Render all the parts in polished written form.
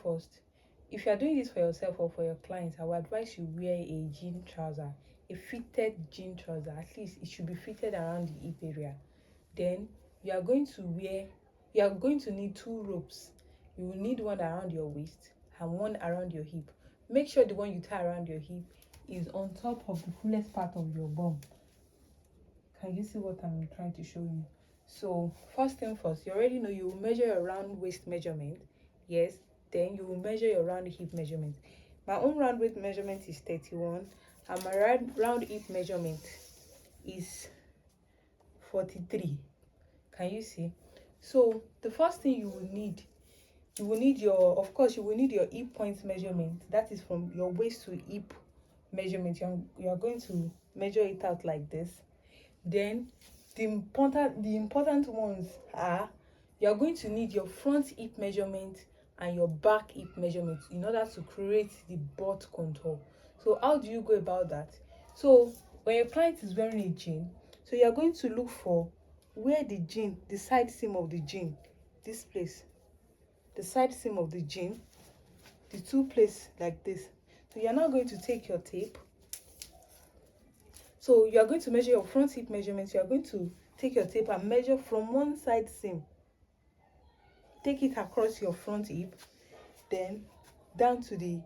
first, if you are doing this for yourself or for your clients, I would advise you wear a jean trouser, a fitted jean trouser. At least it should be fitted around the hip area. Then you are going to need 2 ropes. You will need one around your waist and one around your hip. Make sure the one you tie around your hip is on top of the fullest part of your bum. Can you see what I'm trying to show you? So first thing first, you already know you will measure your round waist measurement. Yes, then you will measure your round hip measurement. My own round waist measurement is 31 and my round hip measurement is 43. Can you see? So the first thing you will need your hip point measurement. That is from your waist to hip measurement. You are going to measure it out like this. Then the important ones are, you are going to need your front hip measurement and your back hip measurement in order to create the butt contour. So how do you go about that? So when your client is wearing a jean, so you are going to look for where the side seam of the jean, this place, the side seam of the jean, the 2 places like this. So you are now going to take your tape. So you are going to measure your front hip measurements. You are going to take your tape and measure from one side seam. Take it across your front hip, then down to the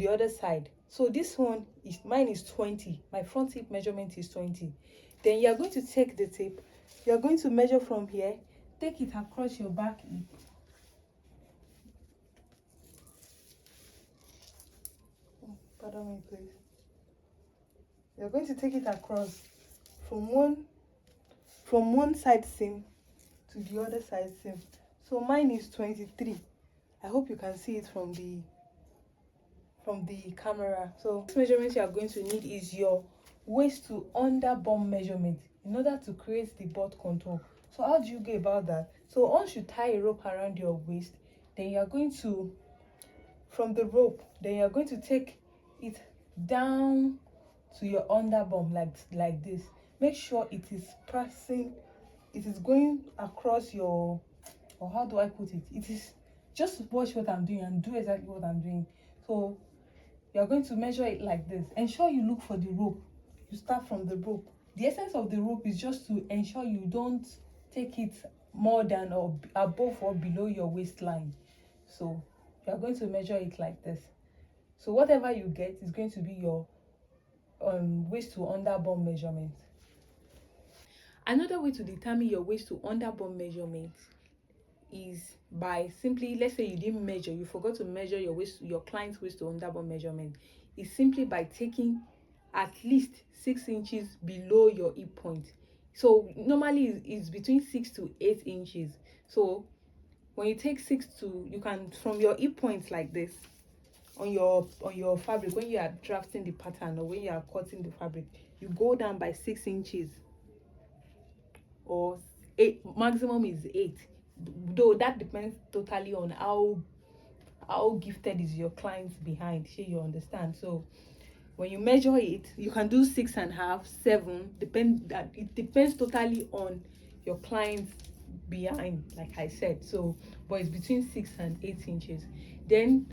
other side. So this one is, mine is 20. My front hip measurement is 20. Then you are going to take the tape. You are going to measure from here. Take it across your back hip. Pardon me, please. You're going to take it across from one side seam to the other side seam. So mine is 23. I hope you can see it from the camera. So this measurement you are going to need is your waist to under bum measurement in order to create the butt contour. So how do you go about that? So once you tie a rope around your waist, then you are going to, from the rope, then you are going to take it down to your under bum like this. Make sure it is going across your, or how do I put it? It is, just watch what I'm doing and do exactly what I'm doing. So you're going to measure it like this. Ensure you look for the rope. You start from the rope. The essence of the rope is just to ensure you don't take it more than or above or below your waistline. So you're going to measure it like this. So whatever you get is going to be your waist to under bum measurement. Another way to determine your waist to under bum measurement is by simply, let's say you didn't measure, you forgot to measure your client's waist to under bum measurement, is simply by taking at least 6 inches below your hip point. So normally it's between 6 to 8 inches. So when you take you can, from your hip point like this, on your fabric, when you are drafting the pattern or when you are cutting the fabric, you go down by 6 inches, or 8, maximum is 8, though that depends totally on how gifted is your client behind. Sure, you understand? So when you measure it, you can do 6.5, 7, it depends totally on your client behind, like I said. So but it's between 6 and 8 inches. Then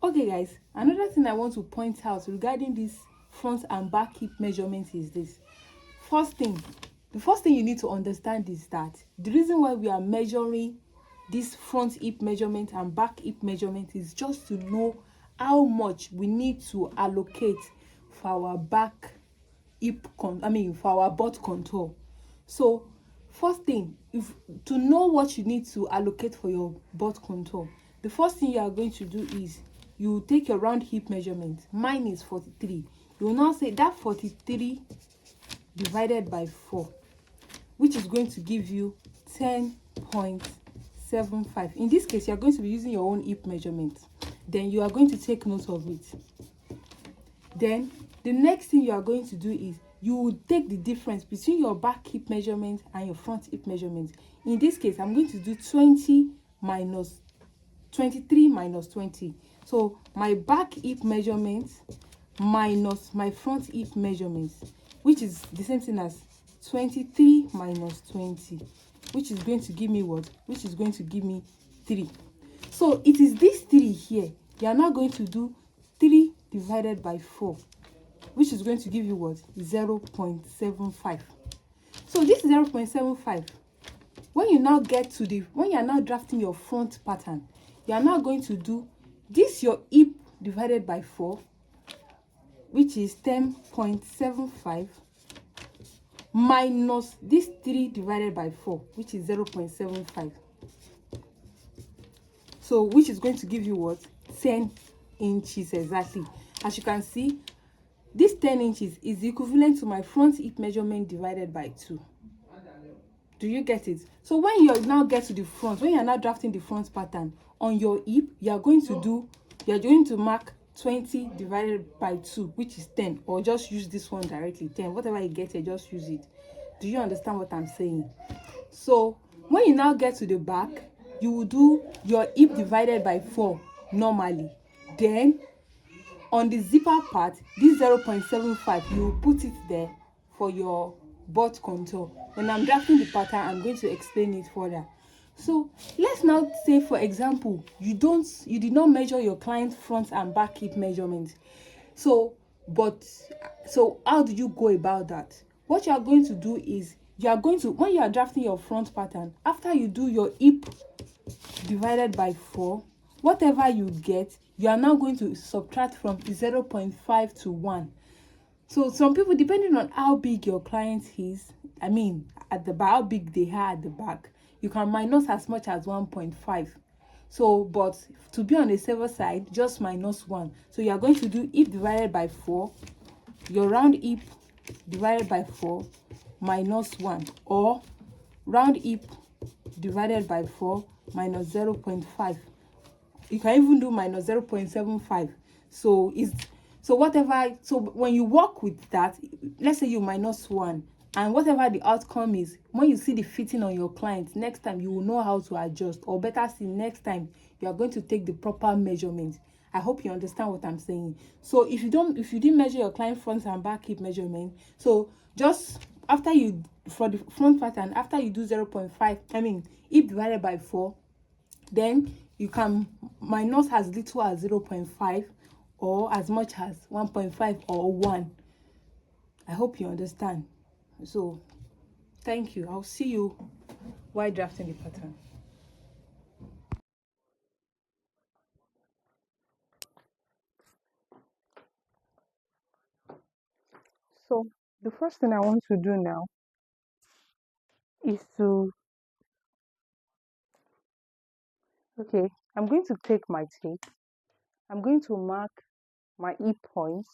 okay guys, another thing I want to point out regarding this front and back hip measurement is this. The first thing you need to understand is that the reason why we are measuring this front hip measurement and back hip measurement is just to know how much we need to allocate for our back hip for our butt contour. So first thing, to know what you need to allocate for your butt contour, the first thing you are going to do is you take your round hip measurement. Mine is 43. You will now say that 43 divided by 4, which is going to give you 10.75. In this case, you are going to be using your own hip measurement. Then you are going to take note of it. Then the next thing you are going to do is you will take the difference between your back hip measurement and your front hip measurement. In this case, I'm going to do 23 minus 20. So my back hip measurement minus my front hip measurement, which is the same thing as 23 minus 20, which is going to give me what? Which is going to give me 3. So it is this 3 here. You are now going to do 3 divided by 4, which is going to give you what? 0.75. So this 0.75, when you now get to when you are now drafting your front pattern, you are now going to do this your hip divided by 4, which is 10.75, minus this 3 divided by 4, which is 0.75. So which is going to give you what? 10 inches exactly. As you can see, this 10 inches is equivalent to my front hip measurement divided by 2. Do you get it? So when you now get to the front, when you are now drafting the front pattern on your hip, you are going to mark 20 divided by 2, which is 10, or just use this one directly, 10. Whatever you get here, just use it. Do you understand what I'm saying? So when you now get to the back, you will do your hip divided by 4 normally. Then on the zipper part, this 0.75, you will put it there for your butt contour. When I'm drafting the pattern, I'm going to explain it further. So let's now say, for example, you did not measure your client's front and back hip measurements. So how do you go about that? What you are going to do is, when you are drafting your front pattern, after you do your hip divided by 4, whatever you get, you are now going to subtract from 0.5 to 1. So some people, depending on how big your client is, I mean at the back, how big they are at the back, you can minus as much as 1.5. So but to be on the safer side, just minus 1. So you are going to do hip divided by 4, your round hip divided by 4 minus 1, or round hip divided by 4 minus 0.5. You can even do minus 0.75. So when you work with that, let's say you minus 1, and whatever the outcome is, when you see the fitting on your client, next time you will know how to adjust, or better still, next time you are going to take the proper measurement. I hope you understand what I'm saying. So if you didn't measure your client front and back hip measurement, so just after you, for the front pattern, after you do 0.5, hip divided by 4, then you can minus as little as 0.5 or as much as 1.5 or 1. I hope you understand. So thank you. I'll see you while drafting the pattern. So the first thing I want to do now is I'm going to take my tape. I'm going to mark my hip points.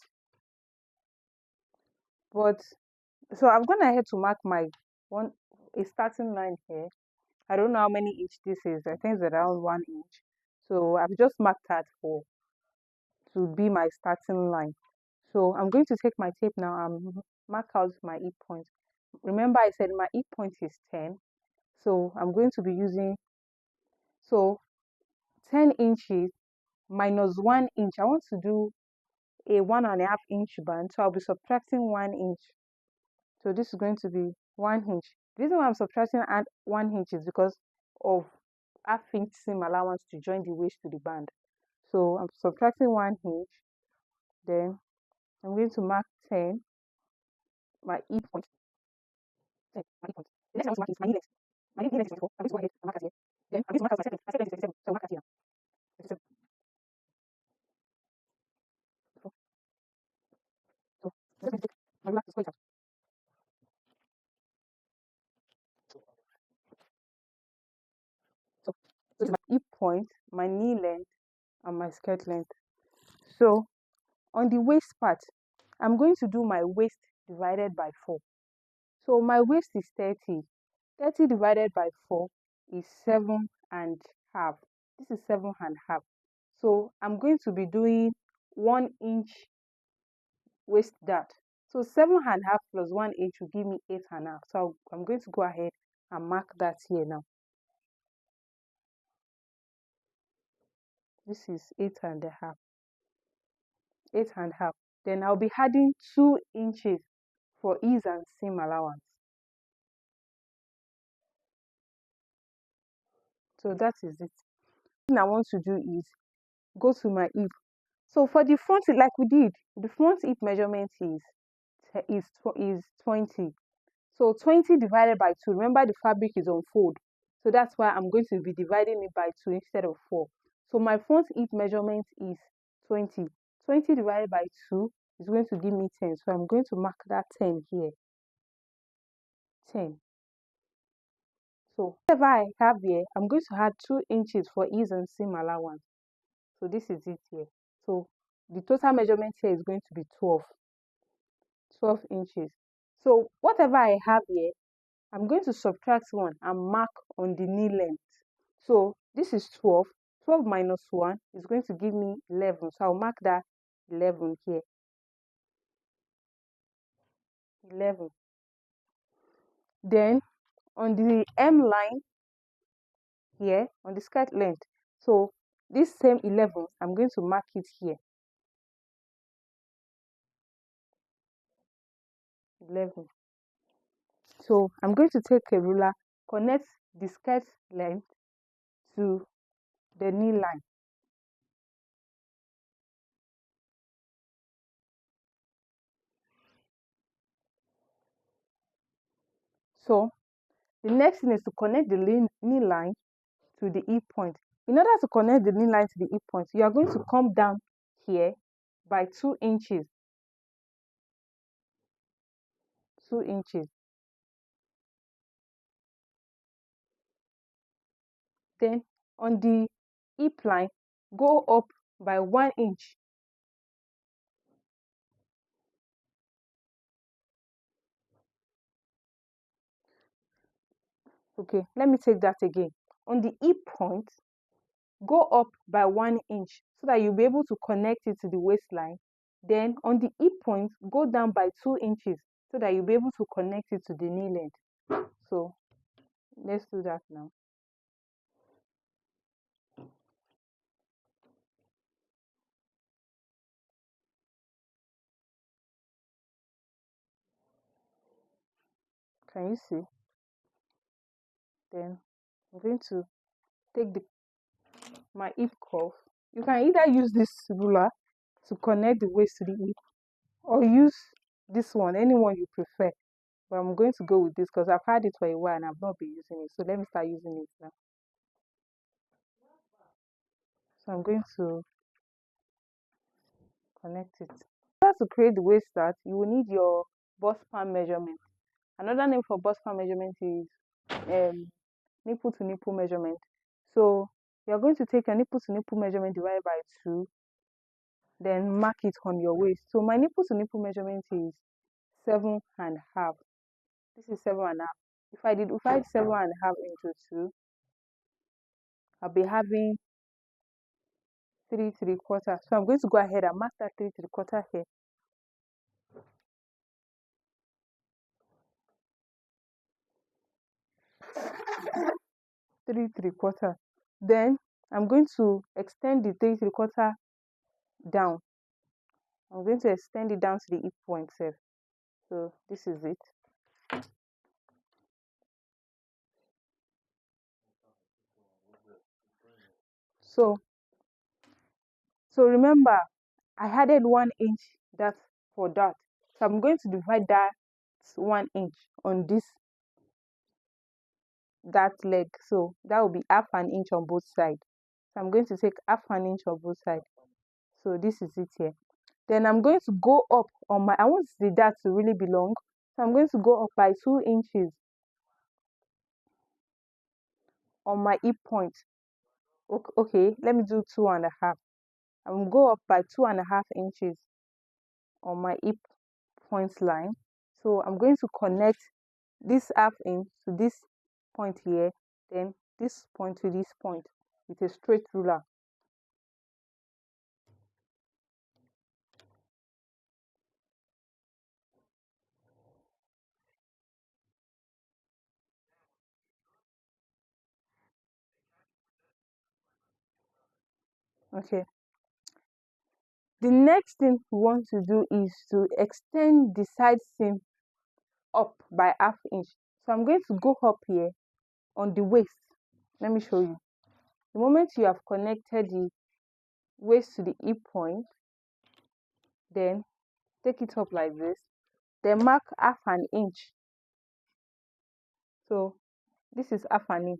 But so I've gone ahead to mark a starting line here. I don't know how many inch this is. I think it's around 1 inch. So I've just marked that to be my starting line. So I'm going to take my tape now and mark out my hip point. Remember I said my hip point is 10. So I'm going to be using, 10 inches minus 1 inch. I want to do a 1.5 inch band. So I'll be subtracting 1 inch. So this is going to be 1 inch. The reason why I'm subtracting 1 inch is because of half-inch seam allowance to join the waist to the band. So I'm subtracting 1 inch. Then I'm going to mark 10, my E point. 10, my E point. The next I want to mark is my knee length. My knee length is 24. I'm going to go ahead and mark that here. Then I'm going to mark out my second. My second length is 37. So mark that here now. 37. So, I'm just going to take my ruler to square it out. So this is my E point, my knee length, and my skirt length. So on the waist part, I'm going to do my waist divided by 4. So my waist is 30. 30 divided by 4 is 7.5. This is 7.5. So I'm going to be doing 1 inch waist dart. So 7.5 plus 1 inch will give me 8.5. So I'm going to go ahead and mark that here now. This is 8.5. 8.5. Then I'll be adding 2 inches for ease and seam allowance. So that is it. thing I want to do is go to my hip. So for the front, like we did, the front hip measurement is 20. So 20 divided by 2. Remember the fabric is on fold. So that's why I'm going to be dividing it by 2 instead of 4. So my front hip measurement is 20. 20 divided by 2 is going to give me 10. So I'm going to mark that 10 here. 10. So whatever I have here, I'm going to add 2 inches for ease and seam allowance. So this is it here. So the total measurement here is going to be 12 inches. So whatever I have here, I'm going to subtract 1 and mark on the knee length. So this is 12. 12 minus 1 is going to give me 11. So I'll mark that 11 here. 11. Then on the M line here, on the skirt length, so this same 11, I'm going to mark it here. 11. So I'm going to take a ruler, connect the skirt length to the knee line. So the next thing is to connect the knee line to the hip point. In order to connect the knee line to the hip point, you are going to come down here by 2 inches. 2 inches. Then on the hip line, go up by 1 inch. Okay, let me take that again. On the hip point, go up by 1 inch so that you'll be able to connect it to the waistline. Then on the hip point, go down by 2 inches so that you'll be able to connect it to the knee length. So let's do that now. Can you see? Then I'm going to take my hip cuff. You can either use this ruler to connect the waist to the hip or use this one, anyone you prefer. But I'm going to go with this because I've had it for a while and I've not been using it. So let me start using it now. So I'm going to connect it. In order to create the waist start, you will need your bust span measurement. Another name for bust span measurement is nipple to nipple measurement. So you're going to take your nipple to nipple measurement divided by 2, then mark it on your waist. So my nipple to nipple measurement is 7.5. This is 7.5. If I divide 7.5 into 2, I'll be having 3.75. So I'm going to go ahead and mark that 3.75 here. 3.75. Then I'm going to extend the 3.75 down. I'm going to extend it down to the hip point itself. So this is it. So remember, I added 1 inch that for that. So I'm going to divide that 1 inch on that leg. So that will be half an inch on both sides. So I'm going to take half an inch on both sides. So this is it here. Then I'm going to go up on I want the dart to really be long. So I'm going to go up by 2 inches on my hip point. Okay, let me do 2.5. I'm going to go up by 2.5 inches on my hip point line. So I'm going to connect this half inch to this point here, then this point to this point with a straight ruler. Okay. The next thing we want to do is to extend the side seam up by half inch. So I'm going to go up here on the waist. Let me show you. The moment you have connected the waist to the hip point, then take it up like this, then mark half an inch. So this is half an inch.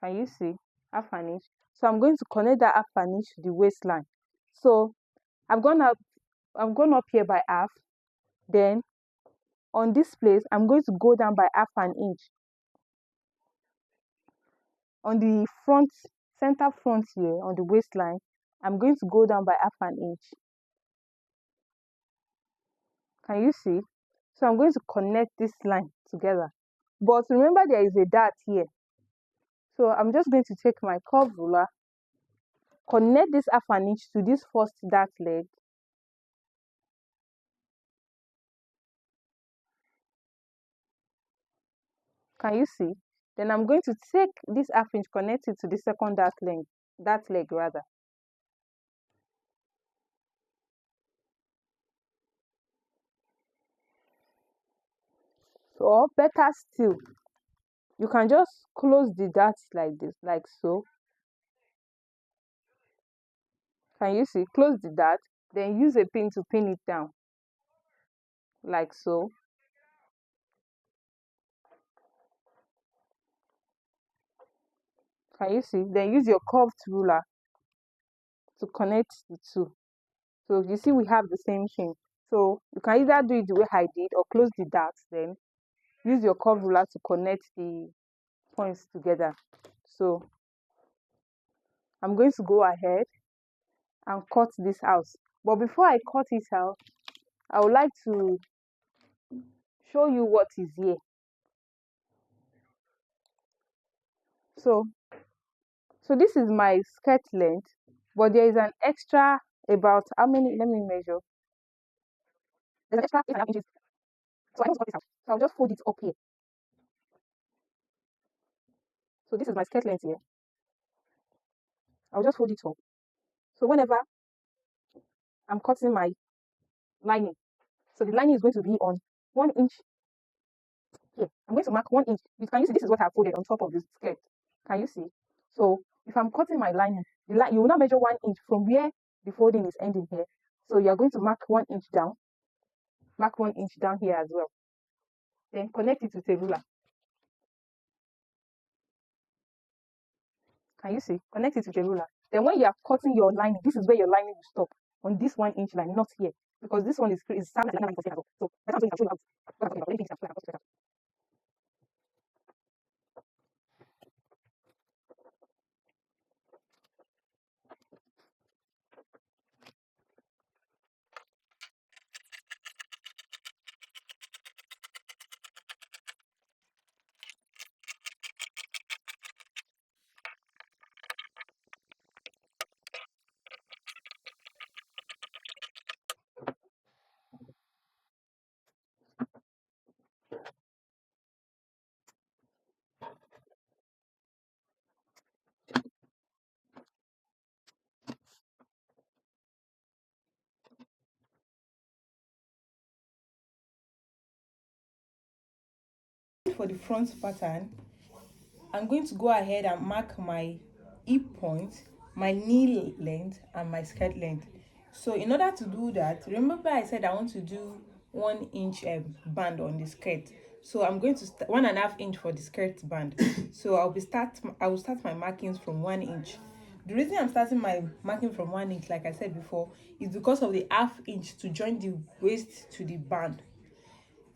Can you see? Half an inch. So I'm going to connect that half an inch to the waistline. So I've gone up here by half. Then on this place, I'm going to go down by half an inch. On the front, center front here, on the waistline, I'm going to go down by half an inch. Can you see? So I'm going to connect this line together. But remember, there is a dart here. So I'm just going to take my curve ruler, connect this half an inch to this first dart leg. Can you see? Then I'm going to take this half inch, connect it to the second dart leg rather. Or better still, you can just close the dart like this, like so. Can you see? Close the dart, then use a pin to pin it down, like so. Can you see? Then use your curved ruler to connect the two. So you see we have the same thing. So you can either do it the way I did or close the dart, then use your curved ruler to connect the points together. So I'm going to go ahead and cut this out. But before I cut it out, I would like to show you what is here. So this is my skirt length, but there is an extra about how many? Let me measure. There's an extra 8.5 inches. So I want to cut this out. So I'll just fold it up here. So this is my skirt length here. I'll just fold it up. So whenever I'm cutting my lining, so the lining is going to be on 1 inch here. I'm going to mark 1 inch. Can you see? This is what I folded on top of this skirt. Can you see? So if I'm cutting my lining, you will not measure 1 inch from where the folding is ending here. So you are going to mark 1 inch down. Mark 1 inch down here as well. Then connect it with a ruler. Can you see? Connect it with a ruler. Then when you are cutting your lining, this is where your lining will stop, on this 1 inch line, not here, because this one is standard line for as well. So that's something I'll show you how to let me finish that. For the front pattern, I'm going to go ahead and mark my hip point, my knee length, and my skirt length. So in order to do that, remember I said I want to do 1 inch band on the skirt. So I'm going to 1.5 inch for the skirt band. So I will start my markings from 1 inch. The reason I'm starting my marking from 1 inch, like I said before, is because of the half inch to join the waist to the band,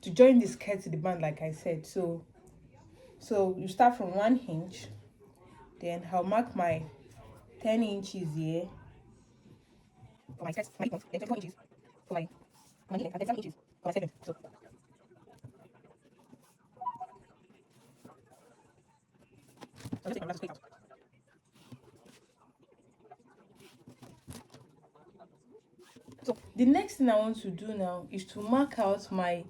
to join the skirt to the band, like I said. So you start from 1 inch, then I'll mark my 10 inches here for my skirt, my hip point, then 24 inches for my knee length, and 37 inches for my skirt length. So I'll just take my ruler to scrape out. So the next thing I want to do now is to mark out my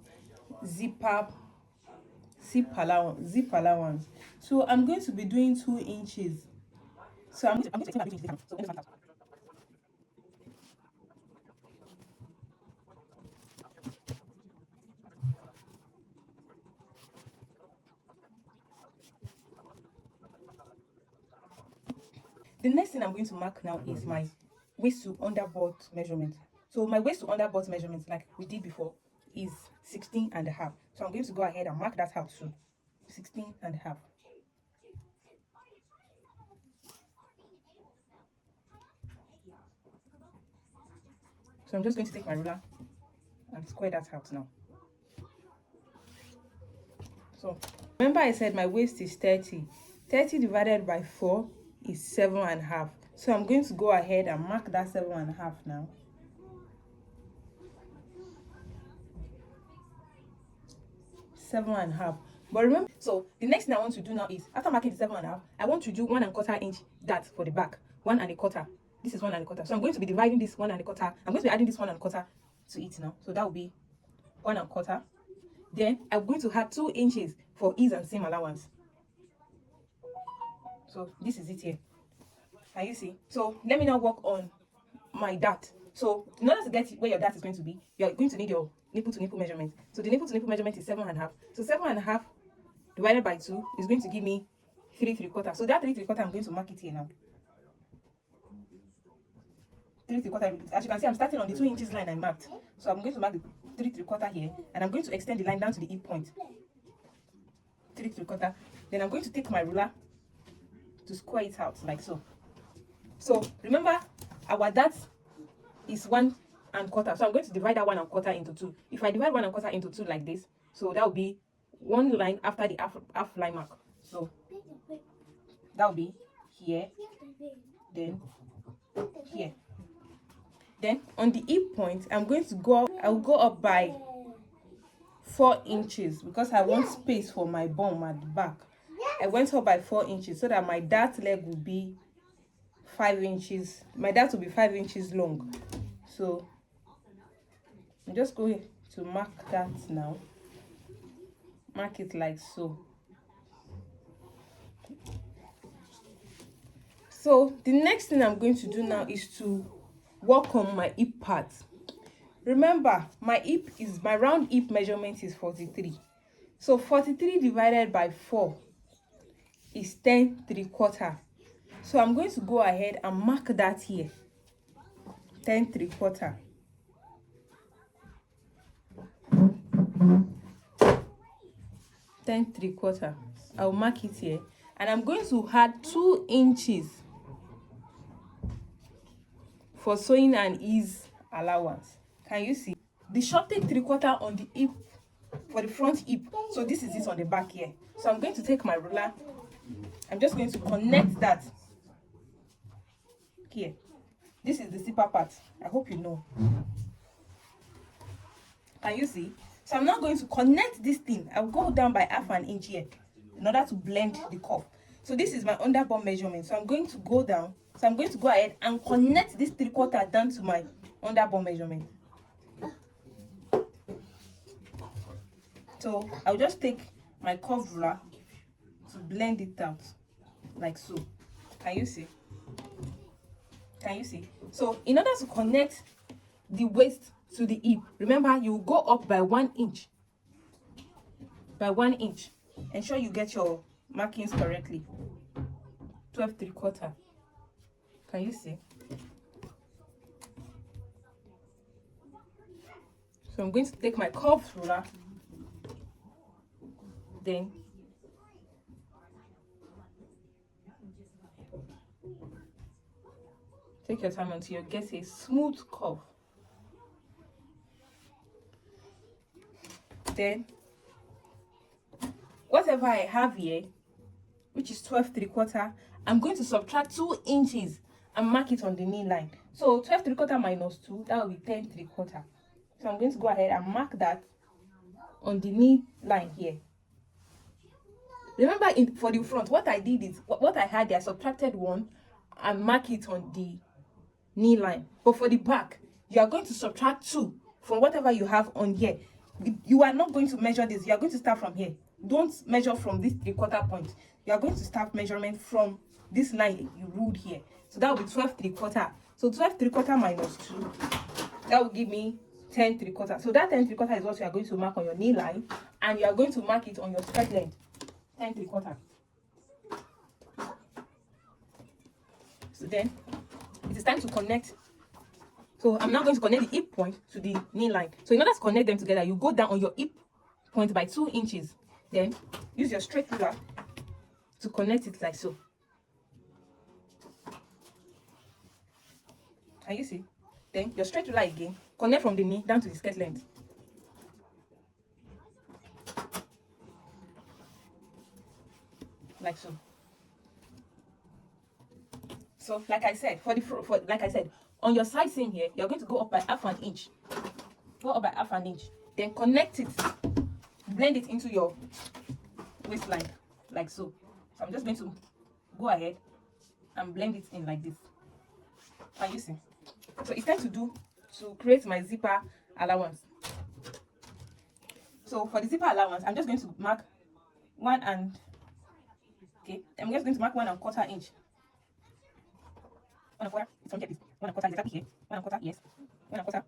zip allowance. So I'm going to be doing 2 inches. So I'm going to extend my 2 inches down. So let me start out. the next thing I'm going to mark now is my waist to underbutt measurement. So my waist to underbutt measurement, like we did before, is 16.5. So I'm going to go ahead and mark that out too. 16.5. So I'm just going to take my ruler and square that out now. So remember I said my waist is 30. 30 divided by 4 is 7.5. So I'm going to go ahead and mark that 7.5 now. 7.5. But remember, so the next thing I want to do now is, after marking the 7.5, I want to do 1.25 inch dart for the back. 1.25. This is 1.25. So I'm going to be dividing this 1.25. I'm going to be adding this 1.25 to it now. So that will be 1.25. Then I'm going to add 2 inches for ease and seam allowance. So this is it here. Can you see? So let me now work on my dart. So in order to get where your dart is going to be, you are going to need your nipple to nipple measurement. So the nipple to nipple measurement is 7.5. So 7.5 divided by 2 is going to give me 3 3/4. So that 3 3/4, I'm going to mark it here now. 3 3/4. As you can see, I'm starting on the 2 inches line I marked. So I'm going to mark the 3 3/4 here, and I'm going to extend the line down to the hip point. 3 3/4. Then I'm going to take my ruler to square it out like so. So remember, our dart is 1.25. So I'm going to divide that 1.25 into 2. If I divide 1.25 into 2 like this, so that will be one line after the half line mark. So that will be here, then here. Then on the hip point, I will go up by 4 inches because I want space for my bum at the back. I went up by 4 inches so that my dart leg will be 5 inches. My dart will be 5 inches long. So I'm just going to mark that now. Mark it like so. So the next thing I'm going to do now is to work on my hip part. Remember, my round hip measurement is 43. So 43 divided by 4 is 10 3/4. So I'm going to go ahead and mark that here. 10 3/4. 10 3/4. I'll mark it here, and I'm going to add 2 inches for sewing and ease allowance. Can you see? The shorted 3/4 on the hip for the front hip. So this is it on the back here. So I'm going to take my ruler. I'm just going to connect that here. This is the zipper part. I hope you know. Can you see? So I'm now going to connect this thing. I'll go down by 1/2 inch here in order to blend the curve. So this is my underbum measurement. So I'm going to go down. So I'm going to go ahead and connect this 3/4 down to my underbum measurement. So I'll just take my curve ruler to blend it out like so. Can you see? Can you see? So in order to connect the waist to the hip, remember, you go up by 1 inch. By 1 inch. Ensure you get your markings correctly. 12 3/4. Can you see? So I'm going to take my curved ruler. Then take your time until you get a smooth curve. Then whatever I have here, which is 12 3/4, I'm going to subtract 2 inches and mark it on the knee line. So 12 3/4 minus 2, that will be 10 3/4. So I'm going to go ahead and mark that on the knee line here. Remember, for the front, what I did is, what I had there, I subtracted 1 and mark it on the knee line. But for the back, you are going to subtract 2 from whatever you have on here. You are not going to measure this. You are going to start from here. Don't measure from this 3/4 point. You are going to start measurement from this line you ruled here. So that will be 12 3/4. So 12 3/4 minus 2, that will give me 10 3/4. So that 10 3/4 is what you are going to mark on your knee line, and you are going to mark it on your skirt length. 10 3/4. So then it is time to connect. So I'm now going to connect the hip point to the knee line. So in order to connect them together, you go down on your hip point by 2 inches. Then use your straight ruler to connect it like so. Can you see? Then your straight ruler again, connect from the knee down to the skirt length. Like so. So like I said, on your side seam here, you're going to go up by half an inch. Go up by half an inch. Then connect it, blend it into your waistline, like so. So I'm just going to go ahead and blend it in like this. Can you see? So it's time to create my zipper allowance. So for the zipper allowance, I'm just going to mark 1 1/4 inch. 1/4. It's from here, please. 1/4 is exactly here. 1/4, yes. 1/4.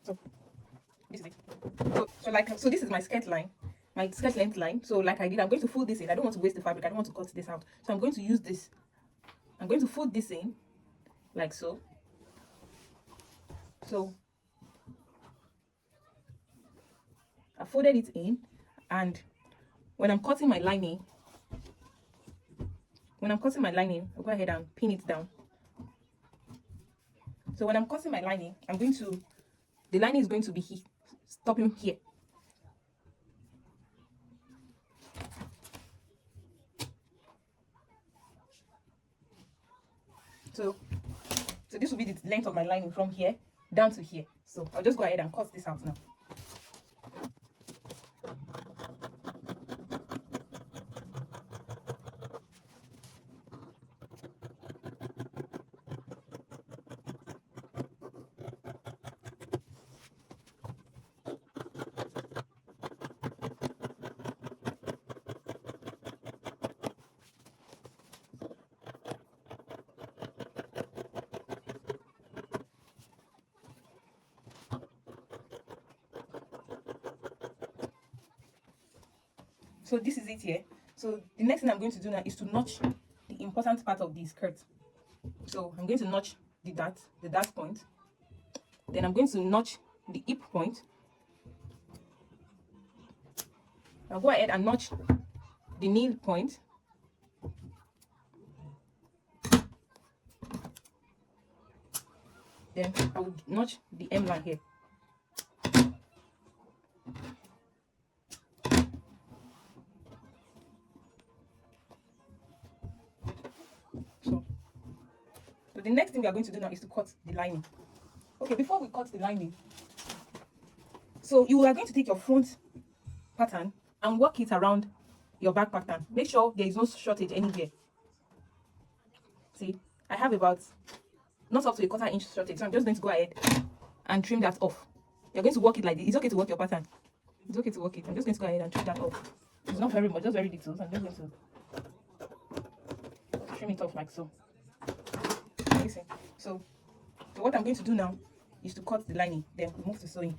So this is it. So this is my skirt line, my skirt length line. So like I did, I'm going to fold this in. I don't want to waste the fabric. I don't want to cut this out. So I'm going to use this. I'm going to fold this in like so. So I folded it in, and when I'm cutting my lining, I'll go ahead and pin it down. So when I'm cutting my lining, the lining is going to be here, stopping here. So this will be the length of my lining from here down to here. So I'll just go ahead and cut this out now. So this is it here. So the next thing I'm going to do now is to notch the important part of the skirt. So I'm going to notch the dart point. Then I'm going to notch the hip point. I'll go ahead and notch the knee point. Then I will notch the hem line here. So the next thing we are going to do now is to cut the lining. Okay, before we cut the lining, so you are going to take your front pattern and work it around your back pattern. Make sure there is no shortage anywhere. See, I have about not up to a 1/4 inch shortage, so I'm just going to go ahead and trim that off. You're going to work it like this. It's okay to work your pattern. It's okay to work it. I'm just going to go ahead and trim that off. It's not very much, just very little. So I'm just going to trim it off like so. So what I'm going to do now is to cut the lining, then remove the sewing.